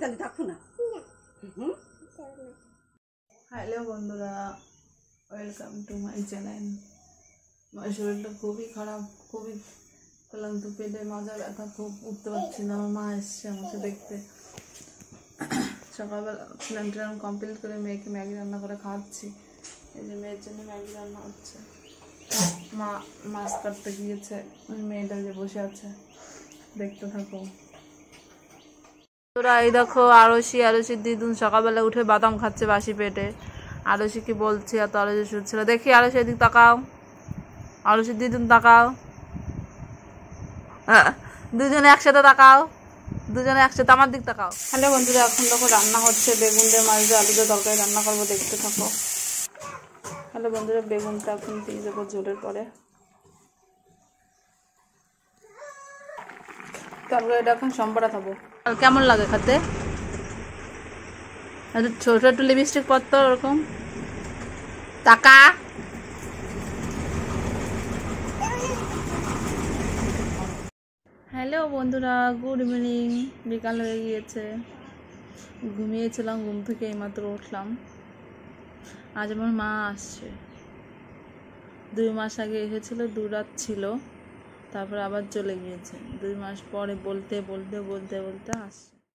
তাহলে থাকো না। হ্যালো বন্ধুরা, ওয়েলকাম টু মাই চ্যানেল। আমার শরীরটা খুবই খারাপ, খুবই ক্লান্ত, পেটে মাজা ব্যথা, খুব উঠতে পারছি না। আমার মা এসছে আমাকে দেখতে। সকালবেলা স্নান টান কমপ্লিট করে মেয়েকে ম্যাগি রান্না করে খাওয়াচ্ছি। এই যে মেয়ের জন্য ম্যাগি রান্না হচ্ছে। মা মাছ কাটতে গিয়েছে, ওই মেয়েটা যে বসে আছে, দেখতে থাকো। তোরা এই দেখো, আরশির দিদুন সকালবেলা উঠে বাদাম খাচ্ছে বাসি পেটে। আরশি কি বলছি, আর তো আরশি শুনছিল। দেখি আরশি এদিক তাকাও, আরশির দিদুন তাকাও, দুজনে একসাথে তাকাও, দুজনে একসাথে আমার দিক তাকাও। হ্যালো বন্ধুরা, এখন দেখো রান্না হচ্ছে বেগুন দিয়ে মাছ দিয়ে আলু দিয়ে তরকারি রান্না করবো, দেখতে থাকো। হ্যালো বন্ধুরা, বেগুনটা এখন দিয়ে দেবো ঝোলের পরে। তরকারিটা এখন সম্বরা খাবো। আর কেমন লাগে খেতে? ছোট একটু লিপস্টিক পরতো ওরকম। টাকা হ্যালো বন্ধুরা, গুড ইভিনিং। বিকাল হয়ে গিয়েছে, ঘুমিয়েছিলাম, ঘুম থেকে এইমাত্র উঠলাম। আজ আমার মা আসছে। 2 মাস আগে এসেছিল, 2 রাত ছিল, তারপর আবার চলে গিয়েছে। 2 মাস পরে বলতে বলতে বলতে বলতে আসছে।